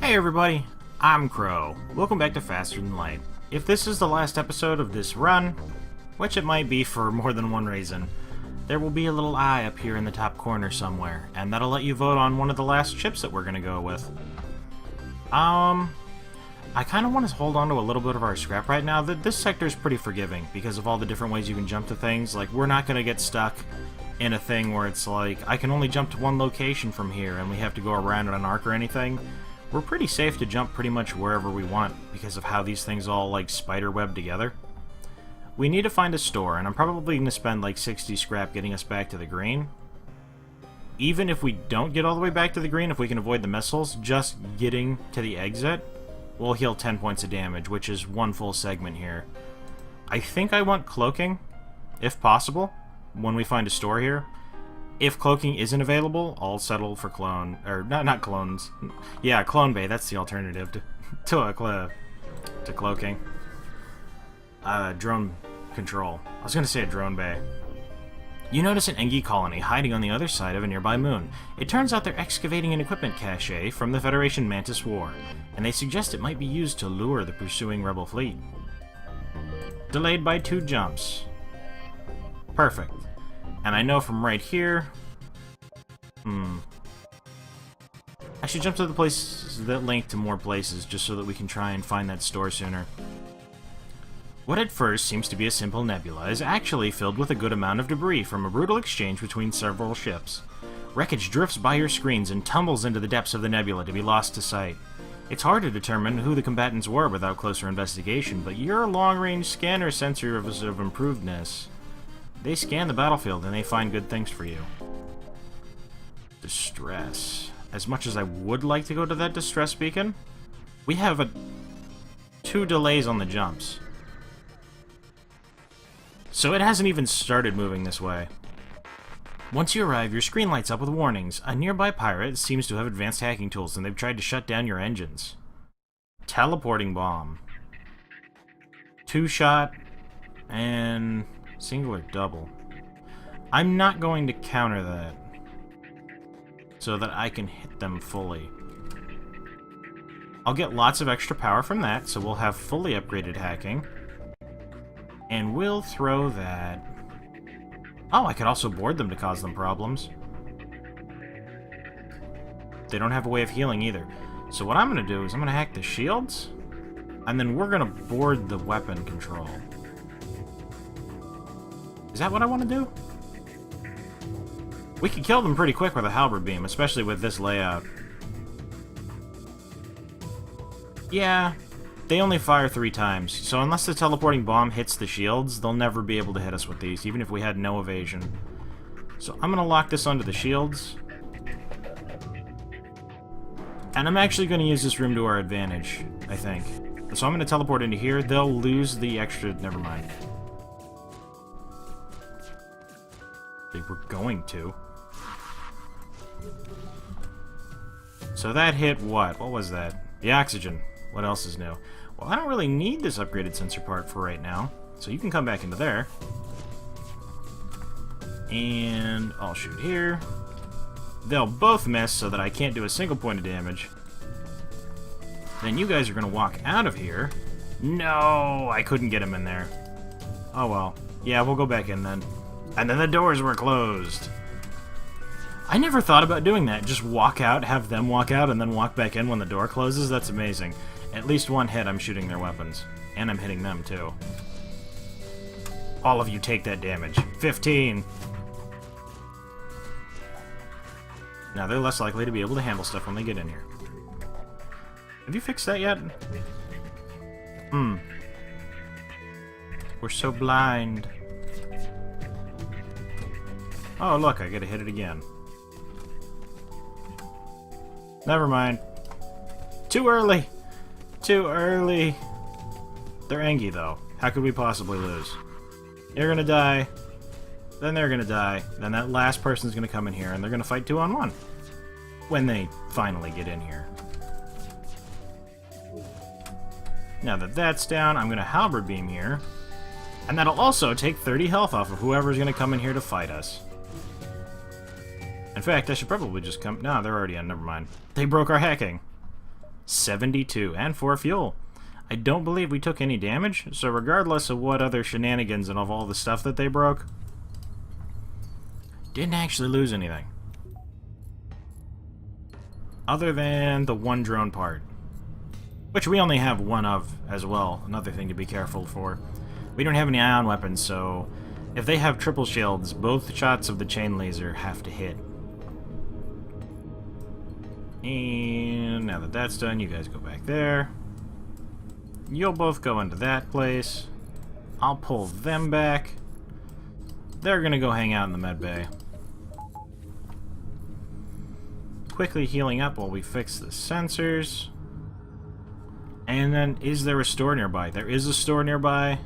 Hey everybody, I'm Crow. Welcome back to Faster Than Light. If this is the last episode of this run, which it might be for more than one reason, there will be a little eye up here in the top corner somewhere, and that'll let you vote on one of the last ships that we're gonna go with. I kind of want to hold on to a little bit of our scrap right now. This sector is pretty forgiving because of all the different ways you can jump to things. Like, we're not gonna get stuck in a thing where it's like, I can only jump to one location from here and we have to go around in an arc or anything. We're pretty safe to jump pretty much wherever we want because of how these things all, like, spiderweb together. We need to find a store, and I'm probably going to spend, like, 60 scrap getting us back to the green. Even if we don't get all the way back to the green, if we can avoid the missiles, just getting to the exit will heal 10 points of damage, which is one full segment here. I think I want cloaking, if possible, when we find a store here. If cloaking isn't available, I'll settle for clone, or not clones. Yeah, clone bay. That's the alternative to cloaking. Drone control. I was gonna say a drone bay. You notice an Engi colony hiding on the other side of a nearby moon. It turns out they're excavating an equipment cache from the Federation Mantis War, and they suggest it might be used to lure the pursuing rebel fleet. Delayed by 2 jumps. Perfect. And I know from right here... I should jump to the places that link to more places, just so that we can try and find that store sooner. What at first seems to be a simple nebula is actually filled with a good amount of debris from a brutal exchange between several ships. Wreckage drifts by your screens and tumbles into the depths of the nebula to be lost to sight. It's hard to determine who the combatants were without closer investigation, but your long-range scanner sensor of improvedness... They scan the battlefield and they find good things for you. Distress. As much as I would like to go to that distress beacon, we have 2 delays on the jumps. So it hasn't even started moving this way. Once you arrive, your screen lights up with warnings. A nearby pirate seems to have advanced hacking tools and they've tried to shut down your engines. Teleporting bomb. 2-shot and... single or double. I'm not going to counter that so that I can hit them fully. I'll get lots of extra power from that, so we'll have fully upgraded hacking. And we'll throw that... Oh, I could also board them to cause them problems. They don't have a way of healing either. So what I'm going to do is I'm going to hack the shields, and then we're going to board the weapon control. Is that what I want to do? We could kill them pretty quick with a halberd beam, especially with this layout. Yeah, they only fire 3 times, so unless the teleporting bomb hits the shields, they'll never be able to hit us with these, even if we had no evasion. So I'm going to lock this onto the shields. And I'm actually going to use this room to our advantage, I think. So I'm going to teleport into here. They'll lose the extra... Never mind. They were going to. So that hit what? What was that? The oxygen. What else is new? Well, I don't really need this upgraded sensor part for right now, so you can come back into there. And I'll shoot here. They'll both miss so that I can't do a single point of damage. Then you guys are going to walk out of here. No, I couldn't get him in there. Oh well. Yeah, we'll go back in then. And then the doors were closed. I never thought about doing that. Just walk out, have them walk out, and then walk back in when the door closes. That's amazing. At least one hit, I'm shooting their weapons. And I'm hitting them, too. All of you take that damage. 15! Now, they're less likely to be able to handle stuff when they get in here. Have you fixed that yet? We're so blind. Oh, look, I gotta hit it again. Never mind. Too early! Too early! They're Engi, though. How could we possibly lose? You're gonna die. Then they're gonna die. Then that last person's gonna come in here, and they're gonna fight 2-on-1. When they finally get in here. Now that that's down, I'm gonna halberd beam here. And that'll also take 30 health off of whoever's gonna come in here to fight us. In fact, I should probably just come... No, they're already on. Never mind. They broke our hacking. 72, and 4 fuel. I don't believe we took any damage, so regardless of what other shenanigans and of all the stuff that they broke, didn't actually lose anything. Other than the one drone part, which we only have one of as well, another thing to be careful for. We don't have any ion weapons, so if they have triple shields, both shots of the chain laser have to hit. And now that that's done, you guys go back there. You'll both go into that place. I'll pull them back. They're gonna go hang out in the med bay. Quickly healing up while we fix the sensors. And then, is there a store nearby? There is a store nearby.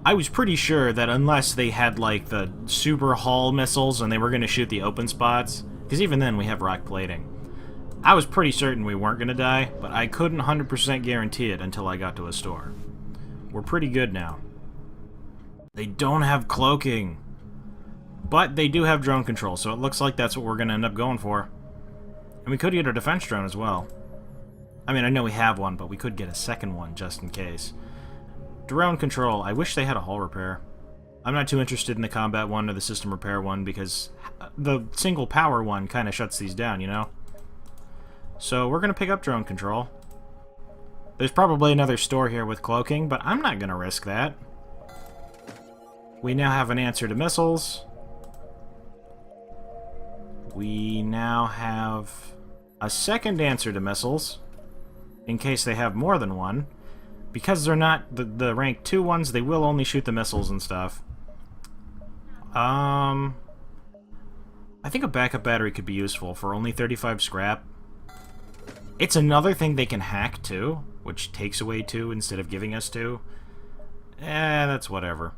I was pretty sure that unless they had, like, the super hull missiles and they were going to shoot the open spots, because even then we have rock plating, I was pretty certain we weren't going to die, but I couldn't 100% guarantee it until I got to a store. We're pretty good now. They don't have cloaking, but they do have drone control, so it looks like that's what we're going to end up going for. And we could get a defense drone as well. I mean, I know we have one, but we could get a second one just in case. Drone control. I wish they had a hull repair. I'm not too interested in the combat one or the system repair one because the single power one kind of shuts these down, you know? So we're going to pick up drone control. There's probably another store here with cloaking, but I'm not going to risk that. We now have an answer to missiles. We now have a second answer to missiles, in case they have more than one. Because they're not the rank 2 ones, they will only shoot the missiles and stuff. I think a backup battery could be useful for only 35 scrap. It's another thing they can hack too, which takes away 2 instead of giving us 2. That's whatever.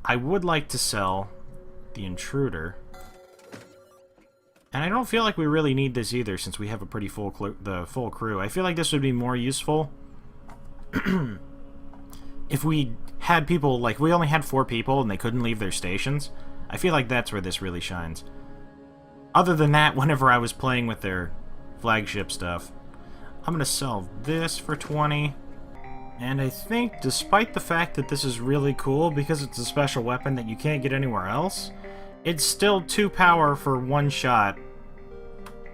I would like to sell the intruder. And I don't feel like we really need this either, since we have a pretty full crew. I feel like this would be more useful if we had people, like, we only had 4 people and they couldn't leave their stations. I feel like that's where this really shines. Other than that, whenever I was playing with their flagship stuff. I'm going to sell this for 20. And I think, despite the fact that this is really cool, because it's a special weapon that you can't get anywhere else, it's still 2 power for 1 shot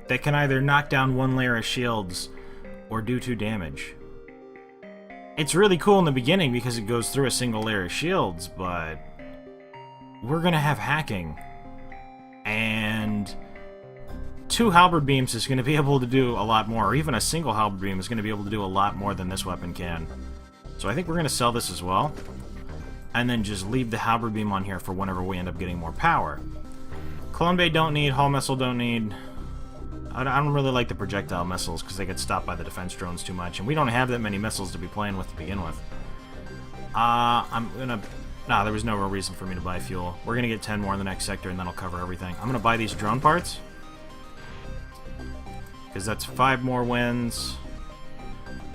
that can either knock down 1 layer of shields or do 2 damage. It's really cool in the beginning because it goes through a single layer of shields, but we're going to have hacking. And 2 halberd beams is going to be able to do a lot more, or even a single halberd beam is going to be able to do a lot more than this weapon can. So I think we're going to sell this as well, and then just leave the halberd beam on here for whenever we end up getting more power. Clone Bay don't need, hull missile don't need. I don't really like the projectile missiles because they get stopped by the defense drones too much, and we don't have that many missiles to be playing with to begin with. Nah, there was no real reason for me to buy fuel. We're gonna get 10 more in the next sector, and then I'll cover everything. I'm gonna buy these drone parts because that's 5 more wins.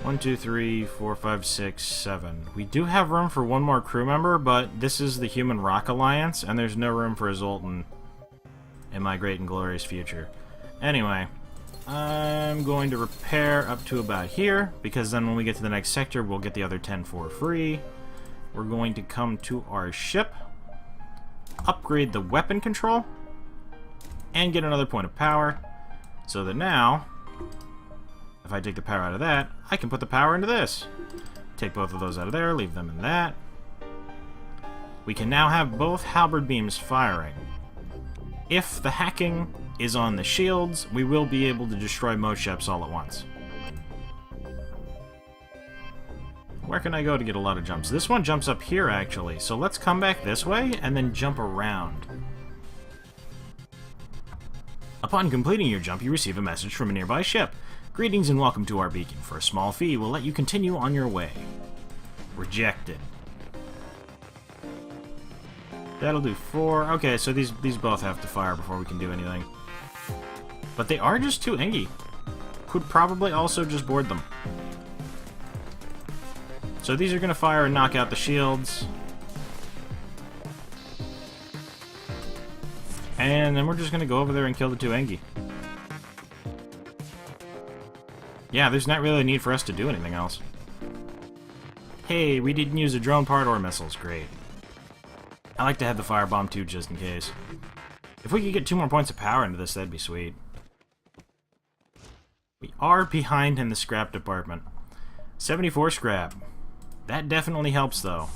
1, 2, 3, 4, 5, 6, 7. We do have room for 1 more crew member, but this is the Human Rock Alliance, and there's no room for a Zoltan in my great and glorious future. Anyway, I'm going to repair up to about here, because then when we get to the next sector, we'll get the other 10 for free. We're going to come to our ship, upgrade the weapon control, and get another point of power, so that now, if I take the power out of that, I can put the power into this. Take both of those out of there, leave them in that. We can now have both halberd beams firing. If the hacking is on the shields, we will be able to destroy most ships all at once. Where can I go to get a lot of jumps? This one jumps up here, actually, so let's come back this way and then jump around. Upon completing your jump, you receive a message from a nearby ship. Greetings and welcome to our beacon. For a small fee, we'll let you continue on your way. Rejected. That'll do 4. Okay, so these both have to fire before we can do anything. But they are just too Engie. Could probably also just board them. So these are going to fire and knock out the shields. And then we're just going to go over there and kill the 2 Engie. Yeah, there's not really a need for us to do anything else. Hey, we didn't use a drone part or missiles. Great. I like to have the firebomb too, just in case. If we could get 2 more points of power into this, that'd be sweet. We are behind in the scrap department. 74 scrap. That definitely helps, though.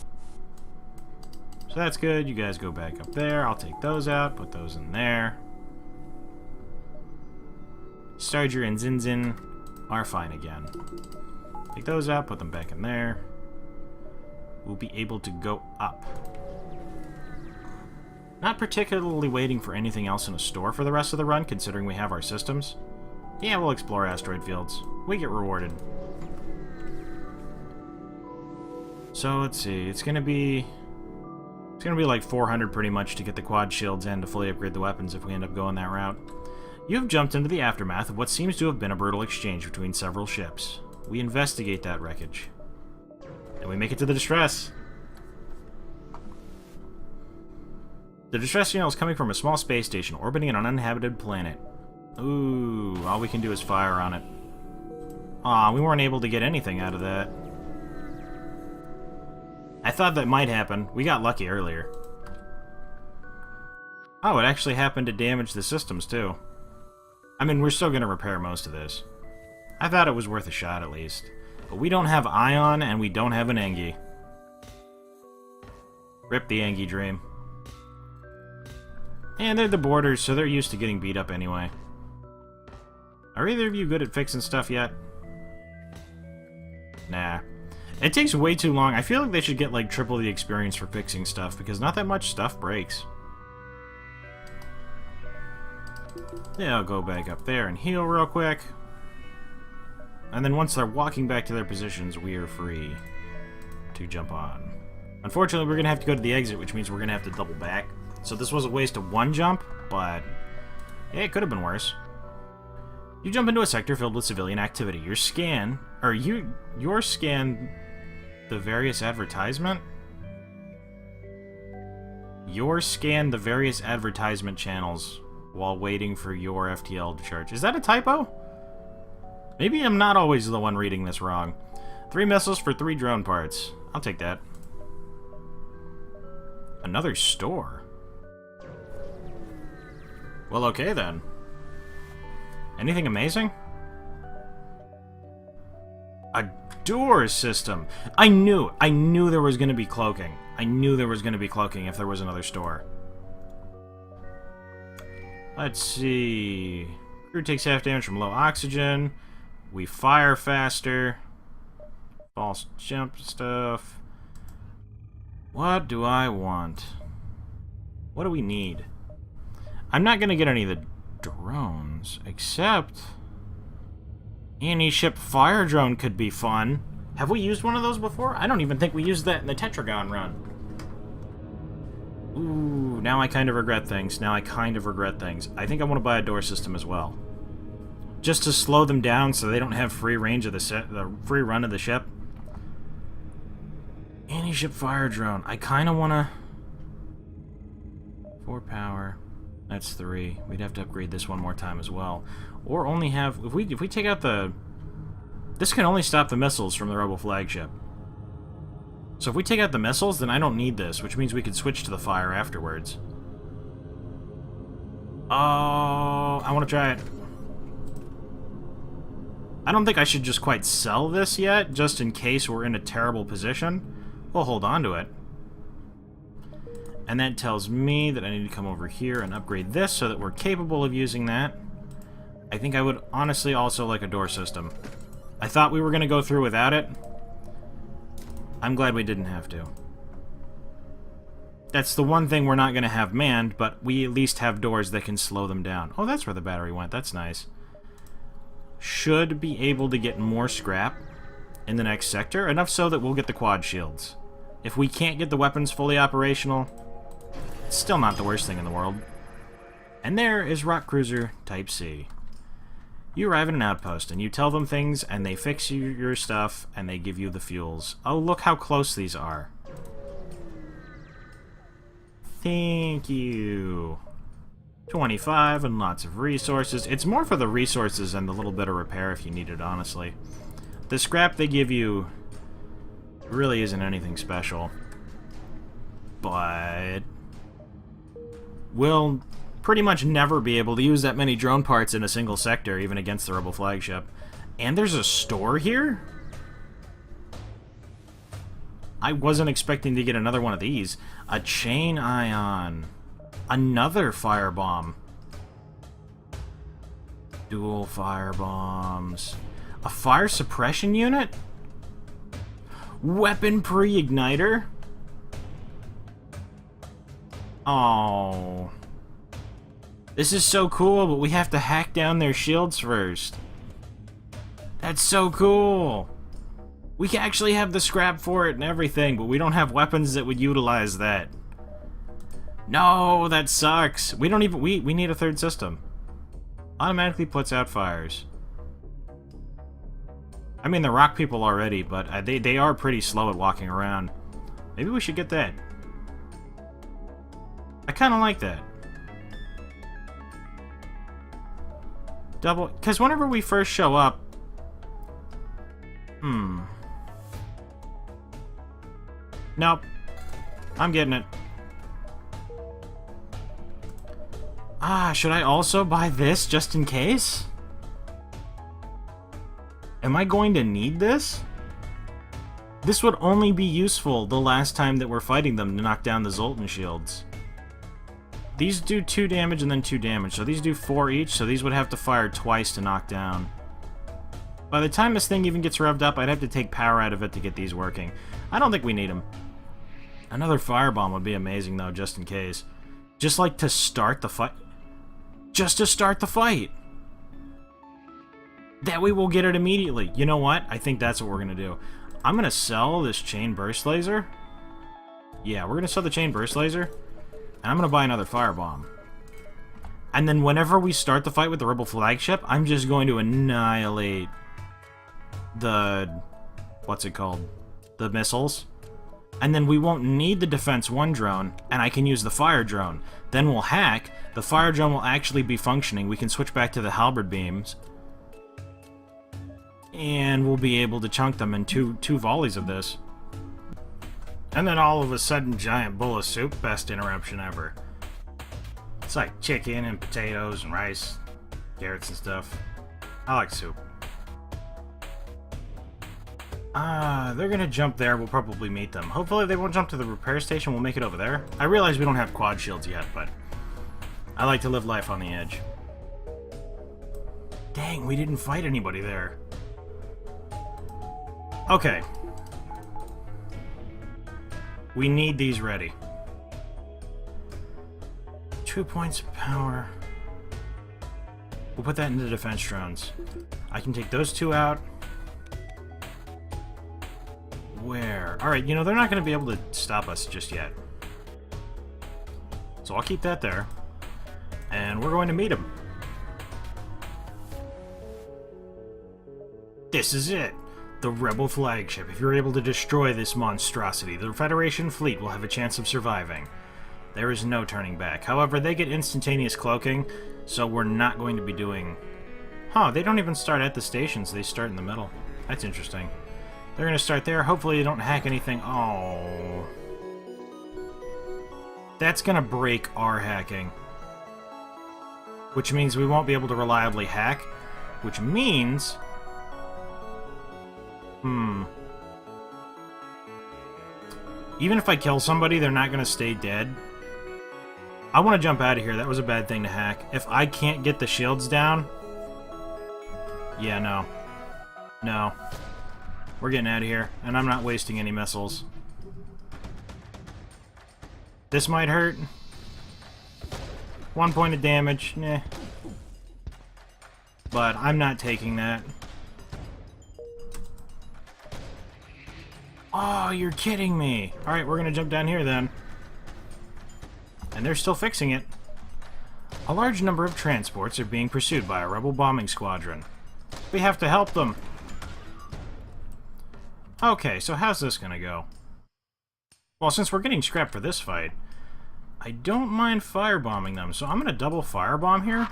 So that's good. You guys go back up there. I'll take those out, put those in there. Starger and Zinzin are fine again. Take those out, put them back in there. We'll be able to go up. Not particularly waiting for anything else in a store for the rest of the run, considering we have our systems. Yeah, we'll explore asteroid fields. We get rewarded. So, let's see. It's gonna be like 400 pretty much to get the quad shields and to fully upgrade the weapons if we end up going that route. You have jumped into the aftermath of what seems to have been a brutal exchange between several ships. We investigate that wreckage. And we make it to the distress. The distress signal is coming from a small space station orbiting an uninhabited planet. Ooh, all we can do is fire on it. Aw, we weren't able to get anything out of that. I thought that might happen. We got lucky earlier. Oh, it actually happened to damage the systems, too. I mean, we're still going to repair most of this. I thought it was worth a shot, at least. But we don't have Ion, and we don't have an Engi. Rip the Engi dream. And they're the boarders, so they're used to getting beat up anyway. Are either of you good at fixing stuff yet? Nah. It takes way too long. I feel like they should get like triple the experience for fixing stuff, because not that much stuff breaks. Yeah, I'll go back up there and heal real quick. And then once they're walking back to their positions, we are free to jump on. Unfortunately, we're going to have to go to the exit, which means we're going to have to double back. So this was a waste of 1 jump, but yeah, it could have been worse. You jump into a sector filled with civilian activity. Your scan the various advertisement? Your scan the various advertisement channels while waiting for your FTL to charge. Is that a typo? Maybe I'm not always the one reading this wrong. 3 missiles for 3 drone parts. I'll take that. Another store. Well, okay then. Anything amazing? A door system. I knew there was going to be cloaking. I knew there was going to be cloaking if there was another store. Let's see. Crew takes half damage from low oxygen. We fire faster. False jump stuff. What do I want? What do we need? I'm not going to get any of the drones, except anti-ship fire drone could be fun. Have we used one of those before? I don't even think we used that in the Tetragon run. Ooh, now I kind of regret things. I think I want to buy a door system as well. Just to slow them down so they don't have free range of the free run of the ship. Anti-ship fire drone. I kind of want to... 4 power. That's 3. We'd have to upgrade this one more time as well. Or only have... If we take out the... This can only stop the missiles from the Rebel flagship. So if we take out the missiles, then I don't need this, which means we could switch to the fire afterwards. Oh, I want to try it. I don't think I should just quite sell this yet, just in case we're in a terrible position. We'll hold on to it. And that tells me that I need to come over here and upgrade this so that we're capable of using that. I think I would honestly also like a door system. I thought we were going to go through without it. I'm glad we didn't have to. That's the one thing we're not going to have manned, but we at least have doors that can slow them down. Oh, that's where the battery went. That's nice. Should be able to get more scrap in the next sector, enough so that we'll get the quad shields. If we can't get the weapons fully operational, it's still not the worst thing in the world. And there is Rock Cruiser Type C. You arrive at an outpost, and you tell them things, and they fix your stuff, and they give you the fuels. Oh, look how close these are. Thank you. 25 and lots of resources. It's more for the resources and the little bit of repair if you need it, honestly. The scrap they give you really isn't anything special. But we'll pretty much never be able to use that many drone parts in a single sector, even against the Rebel flagship. And there's a store here? I wasn't expecting to get another one of these. A chain ion. Another firebomb. Dual firebombs. A fire suppression unit? Weapon pre-igniter? Oh. This is so cool, but we have to hack down their shields first. That's so cool. We can actually have the scrap for it and everything, but we don't have weapons that would utilize that. No, that sucks. We don't even... We need a third system. Automatically puts out fires. I mean, the rock people already, but they are pretty slow at walking around. Maybe we should get that. I kind of like that. Double... Because whenever we first show up... Nope. I'm getting it. Ah, should I also buy this just in case? Am I going to need this? This would only be useful the last time that we're fighting them to knock down the Zoltan shields. These do 2 damage and then 2 damage, so these do 4 each, so these would have to fire twice to knock down. By the time this thing even gets revved up, I'd have to take power out of it to get these working. I don't think we need them. Another firebomb would be amazing, though, just in case. Just like to start the fight. Just to start the fight! That way we'll get it immediately. You know what? I think that's what we're gonna do. I'm gonna sell this chain burst laser. Yeah, we're gonna sell the chain burst laser. And I'm gonna buy another firebomb. And then whenever we start the fight with the Rebel flagship, I'm just going to annihilate the... what's it called? The missiles. And then we won't need the Defense 1 drone, and I can use the fire drone. Then we'll hack. The fire drone will actually be functioning. We can switch back to the halberd beams. And we'll be able to chunk them in two volleys of this. And then all of a sudden, giant bowl of soup, best interruption ever. It's like chicken and potatoes and rice, carrots and stuff. I like soup. They're gonna jump there. We'll probably meet them. Hopefully they won't jump to the repair station. We'll make it over there. I realize we don't have quad shields yet, but I like to live life on the edge. Dang, we didn't fight anybody there. Okay. We need these ready. 2 points of power. We'll put that into defense drones. I can take those 2 out. Where? Alright, you know, they're not going to be able to stop us just yet. So I'll keep that there. And we're going to meet them. This is it! The Rebel flagship. If you're able to destroy this monstrosity, the Federation fleet will have a chance of surviving. There is no turning back. However, they get instantaneous cloaking, so we're not going to be doing... Huh, they don't even start at the stations, they start in the middle. That's interesting. They're going to start there. Hopefully they don't hack anything. Oh. That's going to break our hacking. Which means we won't be able to reliably hack. Which means... Even if I kill somebody, they're not going to stay dead. I want to jump out of here. That was a bad thing to hack. If I can't get the shields down... Yeah, no. No. We're getting out of here, and I'm not wasting any missiles. This might hurt. 1 point of damage. Nah. But I'm not taking that. Oh, you're kidding me. Alright, we're gonna jump down here then. And they're still fixing it. A large number of transports are being pursued by a rebel bombing squadron. We have to help them. Okay, so how's this gonna go? Well, since we're getting scrap for this fight, I don't mind firebombing them, so I'm going to double firebomb here.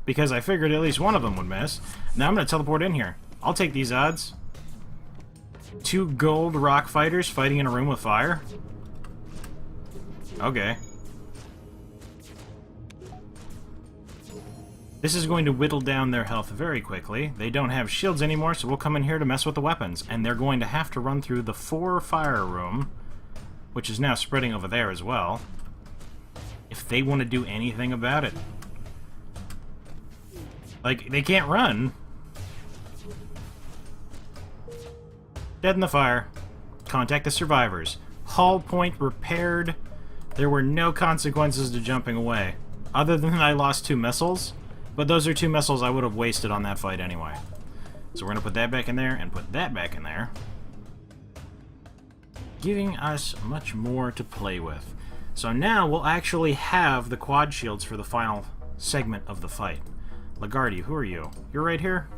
Because I figured at least one of them would miss. Now I'm going to teleport in here. I'll take these odds. 2 gold rock fighters fighting in a room with fire? Okay. This is going to whittle down their health very quickly. They don't have shields anymore, so we'll come in here to mess with the weapons. And they're going to have to run through the 4 fire room, which is now spreading over there as well, if they want to do anything about it. Like, they can't run. Dead in the fire. Contact the survivors. Hull point repaired. There were no consequences to jumping away. Other than I lost 2 missiles. But those are 2 missiles I would have wasted on that fight anyway. So we're going to put that back in there and put that back in there. Giving us much more to play with. So now we'll actually have the quad shields for the final segment of the fight. Lagarde, who are you? You're right here?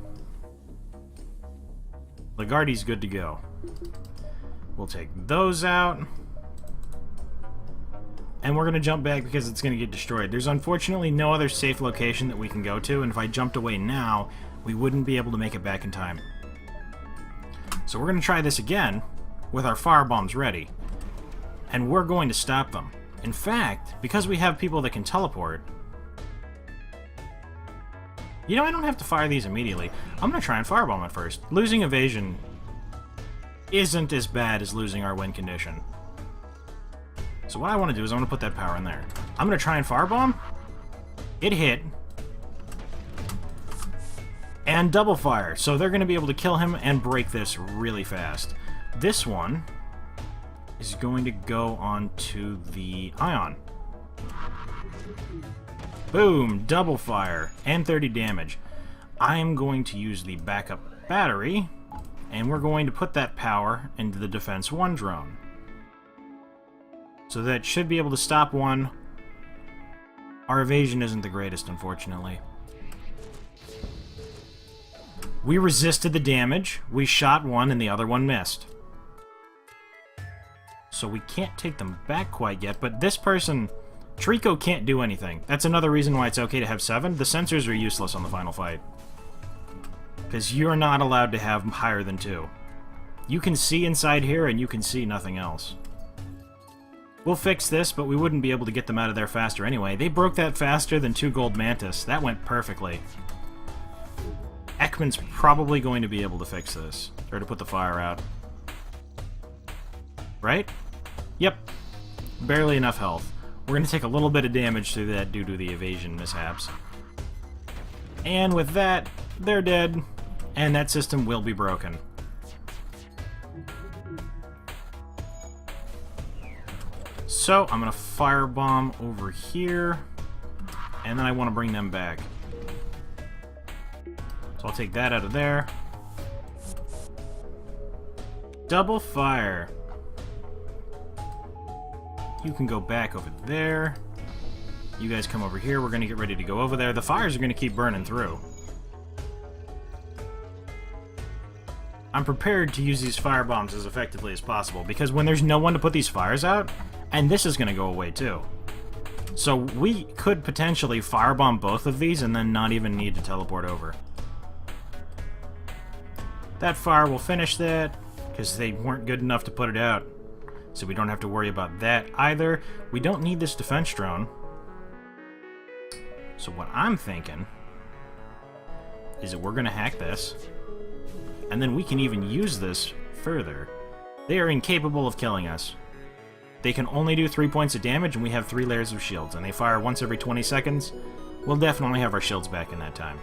Lagarde's good to go. We'll take those out. And we're going to jump back because it's going to get destroyed. There's unfortunately no other safe location that we can go to, and if I jumped away now, we wouldn't be able to make it back in time. So we're going to try this again with our firebombs ready. And we're going to stop them. In fact, because we have people that can teleport... You know, I don't have to fire these immediately. I'm going to try and firebomb it first. Losing evasion isn't as bad as losing our win condition. So what I want to do is I want to put that power in there. I'm going to try and firebomb. It hit. And double fire. So they're going to be able to kill him and break this really fast. This one is going to go onto the ion. Boom! Double fire. And 30 damage. I'm going to use the backup battery. And we're going to put that power into the Defense 1 drone. So that should be able to stop one. Our evasion isn't the greatest, unfortunately. We resisted the damage. We shot one and the other one missed. So we can't take them back quite yet, but this person... Trico can't do anything. That's another reason why it's okay to have 7. The sensors are useless on the final fight. Because you're not allowed to have higher than 2. You can see inside here, and you can see nothing else. We'll fix this, but we wouldn't be able to get them out of there faster anyway. They broke that faster than 2 gold mantis. That went perfectly. Ekman's probably going to be able to fix this. Or to put the fire out. Right? Yep. Barely enough health. We're going to take a little bit of damage through that due to the evasion mishaps. And with that, they're dead. And that system will be broken. So, I'm going to firebomb over here. And then I want to bring them back. So I'll take that out of there. Double fire. You can go back over there. You guys come over here. We're going to get ready to go over there. The fires are going to keep burning through. I'm prepared to use these firebombs as effectively as possible, because when there's no one to put these fires out, and this is going to go away too. So we could potentially firebomb both of these and then not even need to teleport over. That fire will finish that, because they weren't good enough to put it out. So we don't have to worry about that either. We don't need this defense drone. So what I'm thinking is that we're going to hack this. And then we can even use this further. They are incapable of killing us. They can only do 3 points of damage, and we have 3 layers of shields. And they fire once every 20 seconds. We'll definitely have our shields back in that time.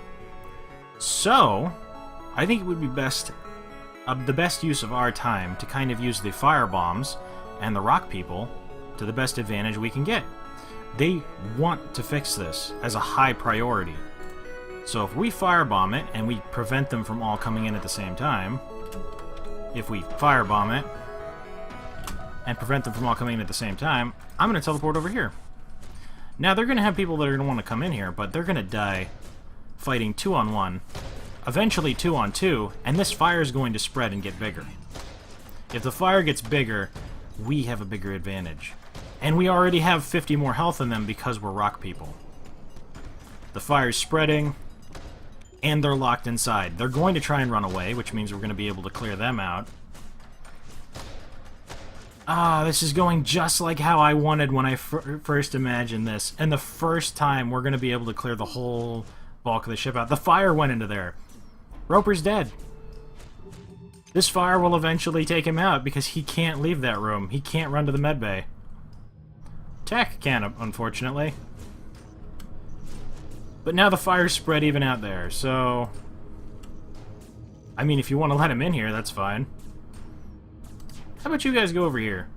So, I think it would be best, the best use of our time to kind of use the fire bombs and the rock people to the best advantage we can get. They want to fix this as a high priority. So if we firebomb it and we prevent them from all coming in at the same time, if we firebomb it and prevent them from all coming in at the same time, I'm going to teleport over here. Now they're going to have people that are going to want to come in here, but they're going to die fighting 2-on-1, eventually 2-on-2, and this fire is going to spread and get bigger. If the fire gets bigger, we have a bigger advantage. And we already have 50 more health in them because we're rock people. The fire's spreading, and they're locked inside. They're going to try and run away, which means we're going to be able to clear them out. Ah, this is going just like how I wanted when I first imagined this. And the first time we're going to be able to clear the whole bulk of the ship out. The fire went into there. Roper's dead. This fire will eventually take him out because he can't leave that room. He can't run to the medbay. Tech can, unfortunately. But now the fire's spread even out there, so... I mean, if you want to let him in here, that's fine. How about you guys go over here?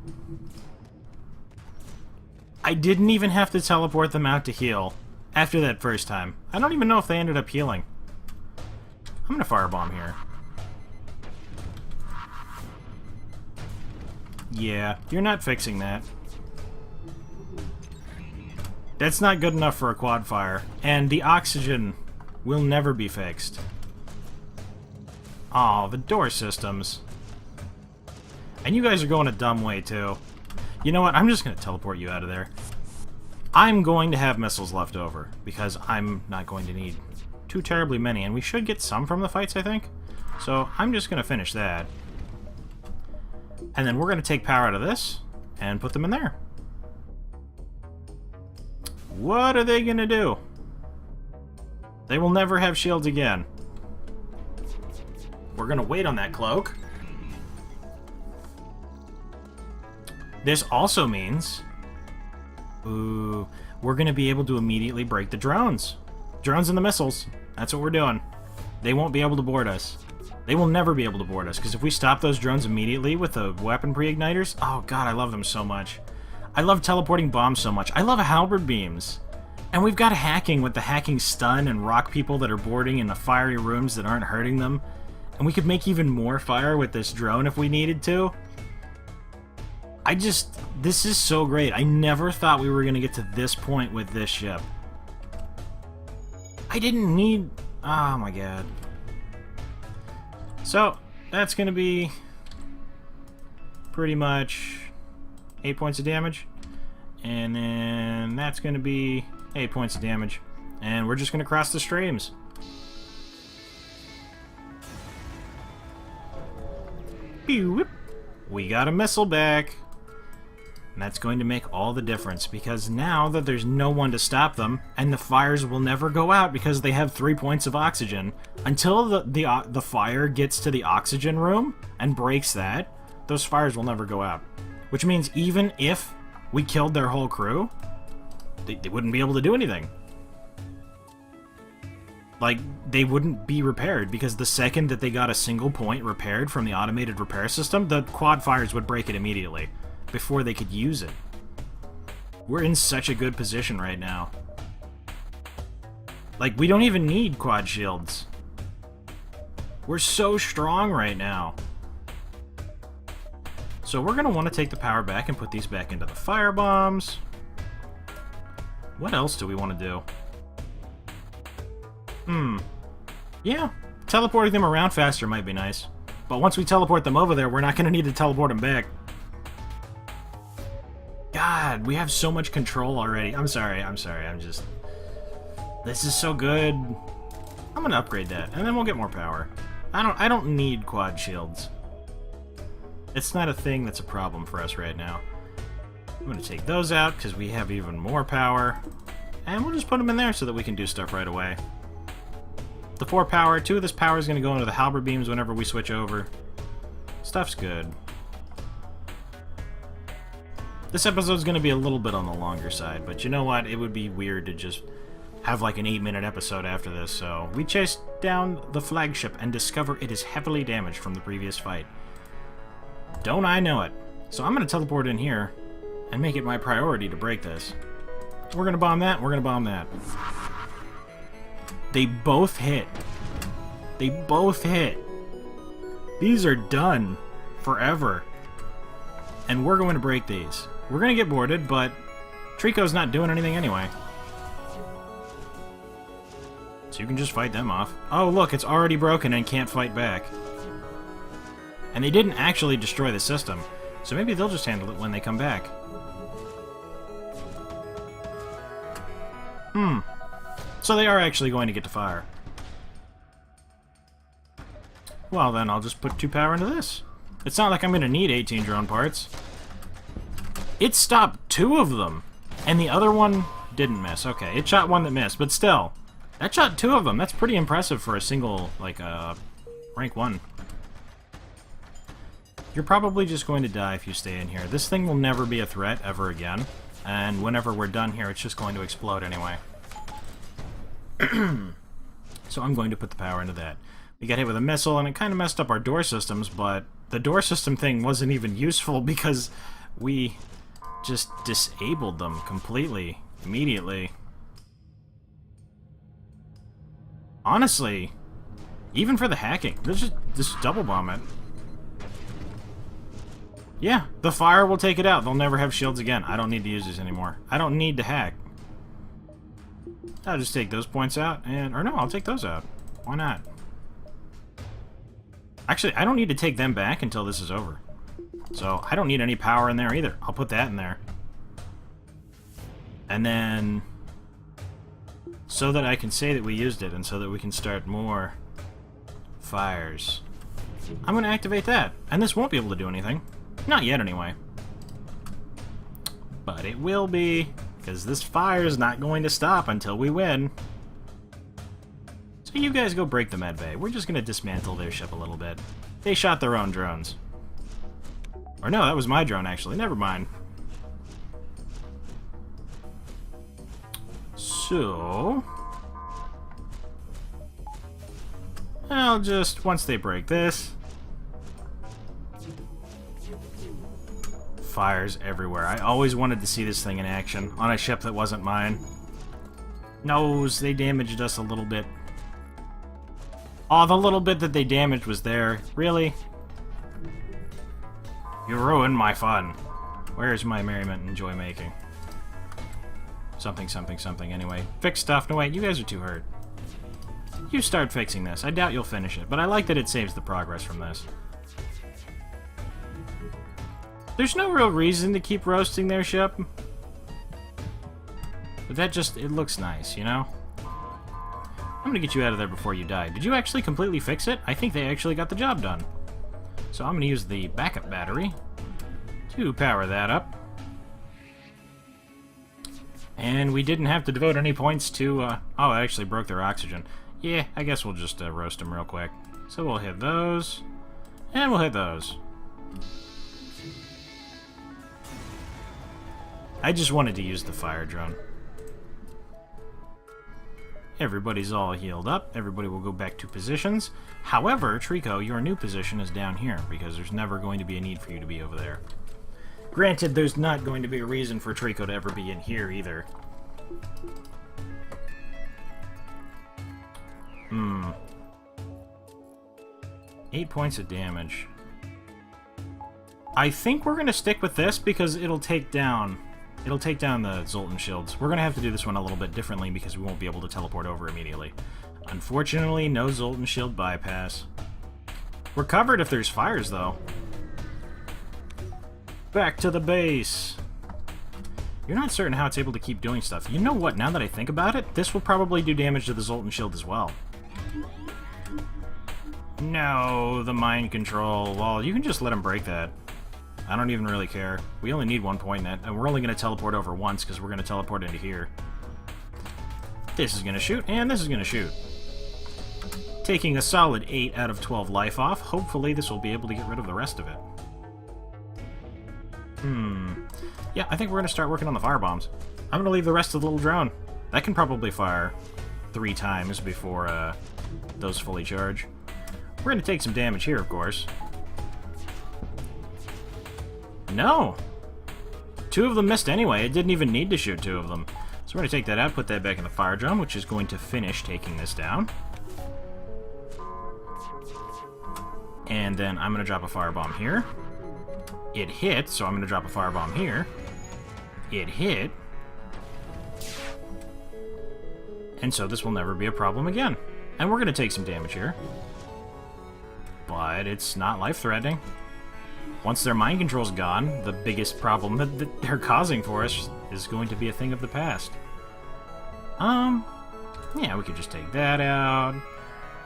I didn't even have to teleport them out to heal after that first time. I don't even know if they ended up healing. I'm gonna firebomb here. Yeah, you're not fixing that. That's not good enough for a quad fire. And the oxygen will never be fixed. Aw, the door systems. And you guys are going a dumb way, too. You know what? I'm just going to teleport you out of there. I'm going to have missiles left over, because I'm not going to need too terribly many, and we should get some from the fights, I think. So I'm just going to finish that. And then we're going to take power out of this, and put them in there. What are they going to do? They will never have shields again. We're going to wait on that cloak. This also means... Ooh, we're going to be able to immediately break the drones. Drones and the missiles. That's what we're doing. They won't be able to board us. They will never be able to board us, because if we stop those drones immediately with the weapon pre-igniters... Oh god, I love them so much. I love teleporting bombs so much. I love halberd beams. And we've got hacking with the hacking stun and rock people that are boarding in the fiery rooms that aren't hurting them. And we could make even more fire with this drone if we needed to. This is so great. I never thought we were going to get to this point with this ship. I didn't need... Oh my god. So, that's going to be pretty much 8 points of damage. And then that's going to be 8 points of damage. And we're just going to cross the streams. We got a missile back. And that's going to make all the difference, because now that there's no one to stop them, and the fires will never go out because they have 3 points of oxygen, until the fire gets to the oxygen room and breaks that, those fires will never go out. Which means even if we killed their whole crew, they wouldn't be able to do anything. Like, they wouldn't be repaired, because the second that they got a single point repaired from the automated repair system, the quad fires would break it immediately, before they could use it. We're in such a good position right now. Like, we don't even need quad shields. We're so strong right now. So we're going to want to take the power back and put these back into the fire bombs. What else do we want to do? Yeah, teleporting them around faster might be nice. But once we teleport them over there, we're not going to need to teleport them back. God, we have so much control already. I'm sorry, I'm just... This is so good. I'm gonna upgrade that, and then we'll get more power. I don't need quad shields. It's not a thing that's a problem for us right now. I'm gonna take those out, because we have even more power. And we'll just put them in there so that we can do stuff right away. The 4 power, 2 of this power is gonna go into the halberd beams whenever we switch over. Stuff's good. This episode's going to be a little bit on the longer side, but you know what? It would be weird to just have like an 8-minute episode after this, so we chase down the flagship and discover it is heavily damaged from the previous fight. Don't I know it? So I'm going to teleport in here and make it my priority to break this. We're going to bomb that, we're going to bomb that. They both hit. They both hit. These are done forever. And we're going to break these. We're going to get boarded, but Trico's not doing anything anyway. So you can just fight them off. Oh, look, it's already broken and can't fight back. And they didn't actually destroy the system, so maybe they'll just handle it when they come back. So they are actually going to get to fire. Well, then I'll just put 2 power into this. It's not like I'm going to need 18 drone parts. It stopped 2 of them, and the other one didn't miss. Okay, it shot one that missed, but still, that shot 2 of them. That's pretty impressive for a single, like, rank 1. You're probably just going to die if you stay in here. This thing will never be a threat ever again, and whenever we're done here, it's just going to explode anyway. So I'm going to put the power into that. We got hit with a missile, and it kind of messed up our door systems, but the door system thing wasn't even useful because we just disabled them completely, immediately. Honestly, even for the hacking, let's just double bomb it. Yeah, the fire will take it out. They'll never have shields again. I don't need to use these anymore. I don't need to hack. I'll just take those points out, and... or no, I'll take those out. Why not? Actually, I don't need to take them back until this is over. So, I don't need any power in there either. I'll put that in there. And then... so that I can say that we used it, and so that we can start more fires. I'm going to activate that. And this won't be able to do anything. Not yet, anyway. But it will be, because this fire is not going to stop until we win. So you guys go break the medbay. We're just going to dismantle their ship a little bit. They shot their own drones. Or no, that was my drone, actually. Never mind. So... I'll just, once they break this... Fires everywhere. I always wanted to see this thing in action on a ship that wasn't mine. Noes, they damaged us a little bit. Oh, the little bit that they damaged was there. Really? You ruined my fun. Where's my merriment and joy making? Something, something, something. Anyway, fix stuff. No, wait, you guys are too hurt. You start fixing this. I doubt you'll finish it, but I like that it saves the progress from this. There's no real reason to keep roasting their ship. But that just, it looks nice, you know? I'm gonna get you out of there before you die. Did you actually completely fix it? I think they actually got the job done. So I'm gonna use the backup battery to power that up. And we didn't have to devote any points to, oh, it actually broke their oxygen. Yeah, I guess we'll just roast them real quick. So we'll hit those, and we'll hit those. I just wanted to use the fire drone. Everybody's all healed up. Everybody will go back to positions. However, Trico, your new position is down here, because there's never going to be a need for you to be over there. Granted, there's not going to be a reason for Trico to ever be in here, either. 8 points of damage. I think we're going to stick with this, because it'll take down the Zoltan shields. We're going to have to do this one a little bit differently because we won't be able to teleport over immediately. Unfortunately, no Zoltan shield bypass. We're covered if there's fires, though. Back to the base. You're not certain how it's able to keep doing stuff. You know what, now that I think about it, this will probably do damage to the Zoltan shield as well. No, the mind control. Well, you can just let him break that. I don't even really care. We only need 1 point in it, and we're only going to teleport over once because we're going to teleport into here. This is going to shoot, and this is going to shoot. Taking a solid 8 out of 12 life off. Hopefully this will be able to get rid of the rest of it. Yeah, I think we're going to start working on the firebombs. I'm going to leave the rest of the little drone. That can probably fire 3 times before those fully charge. We're going to take some damage here, of course. No! 2 of them missed anyway. It didn't even need to shoot 2 of them. So we're going to take that out, put that back in the fire drum, which is going to finish taking this down. And then I'm going to drop a firebomb here. It hit, so I'm going to drop a firebomb here. It hit. And so this will never be a problem again. And we're going to take some damage here. But it's not life-threatening. Once their mind control's gone, the biggest problem that they're causing for us is going to be a thing of the past. Yeah, we could just take that out.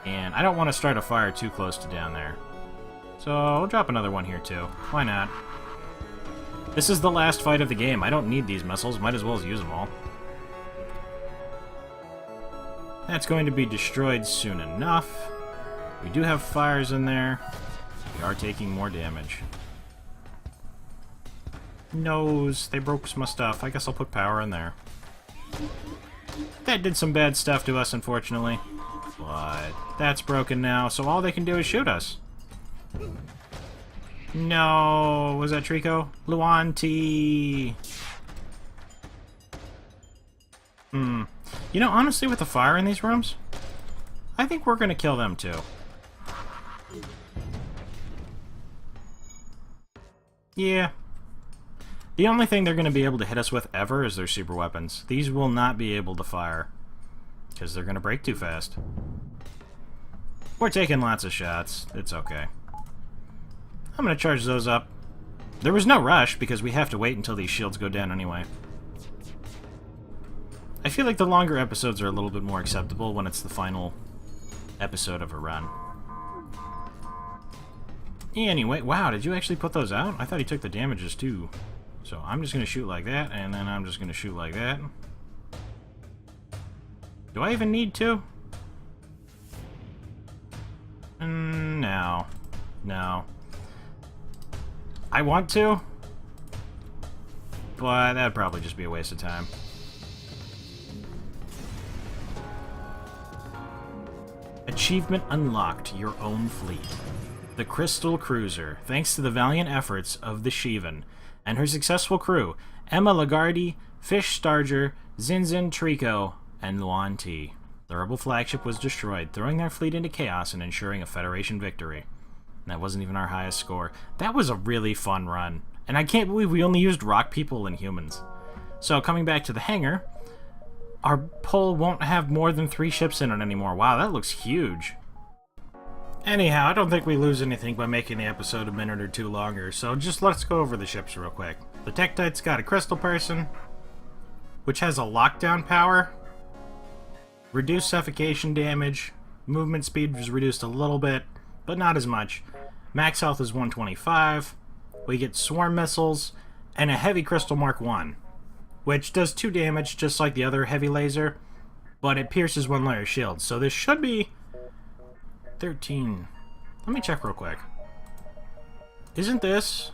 And I don't want to start a fire too close to down there. So we'll drop another one here too. Why not? This is the last fight of the game. I don't need these missiles. Might as well use them all. That's going to be destroyed soon enough. We do have fires in there. We are taking more damage. Nose. They broke some stuff. I guess I'll put power in there. That did some bad stuff to us, unfortunately. But that's broken now, so all they can do is shoot us. No, was that Trico? Luanti. You know, honestly, with the fire in these rooms, I think we're gonna kill them too. Yeah. The only thing they're gonna be able to hit us with ever is their super weapons. These will not be able to fire, because they're gonna break too fast. We're taking lots of shots. It's okay. I'm gonna charge those up. There was no rush, because we have to wait until these shields go down anyway. I feel like the longer episodes are a little bit more acceptable when it's the final episode of a run. Anyway, wow, did you actually put those out? I thought he took the damages too. So I'm just gonna shoot like that, and then I'm just gonna shoot like that. Do I even need to? No. No. I want to, but that'd probably just be a waste of time. Achievement unlocked, your own fleet. The Crystal Cruiser, thanks to the valiant efforts of the Shivan and her successful crew, Emma Lagarde, Fish Starger, Zinzin Trico, and Luan T. The Rebel flagship was destroyed, throwing their fleet into chaos and ensuring a Federation victory. That wasn't even our highest score. That was a really fun run. And I can't believe we only used rock people and humans. So, coming back to the hangar, our pole won't have more than 3 ships in it anymore. Wow, that looks huge. Anyhow, I don't think we lose anything by making the episode a minute or two longer, so just let's go over the ships real quick. The Tektite's got a Crystal Person, which has a lockdown power, reduced suffocation damage, movement speed was reduced a little bit, but not as much. Max health is 125, we get swarm missiles, and a heavy Crystal Mark 1, which does 2 damage just like the other heavy laser, but it pierces 1 layer shield, so this should be 13. Let me check real quick. Isn't this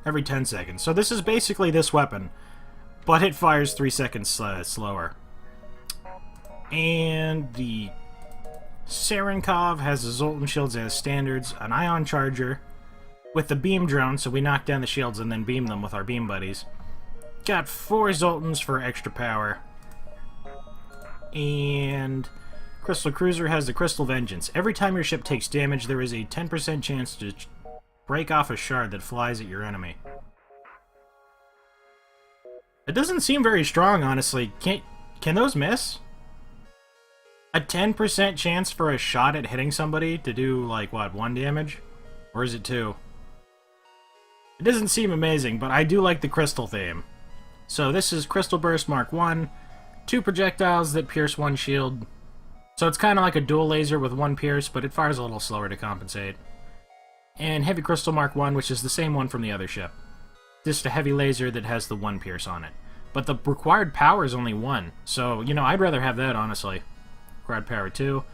every 10 seconds? So this is basically this weapon, but it fires 3 seconds slower. And the Serenkov has the Zoltan shields as standards, an ion charger with the beam drone, so we knock down the shields and then beam them with our beam buddies. Got 4 Zoltans for extra power. And Crystal Cruiser has the Crystal Vengeance. Every time your ship takes damage, there is a 10% chance to break off a shard that flies at your enemy. It doesn't seem very strong, honestly. Can those miss? A 10% chance for a shot at hitting somebody to do, like, what, 1 damage? Or is it 2? It doesn't seem amazing, but I do like the crystal theme. So this is Crystal Burst Mark 1, 2 projectiles that pierce 1 shield. So it's kind of like a dual laser with 1 pierce, but it fires a little slower to compensate. And Heavy Crystal Mark 1, which is the same one from the other ship. Just a heavy laser that has the 1 pierce on it. But the required power is only 1, so, you know, I'd rather have that, honestly. Required power 2.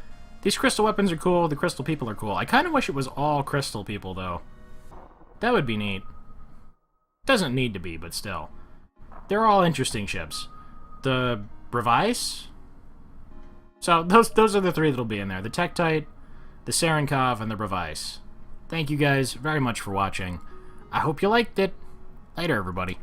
These crystal weapons are cool, the crystal people are cool. I kind of wish it was all crystal people, though. That would be neat. Doesn't need to be, but still. They're all interesting ships. The Brevice? So, those are the 3 that'll be in there. The Tektite, the Serenkov, and the Brevice. Thank you guys very much for watching. I hope you liked it. Later, everybody.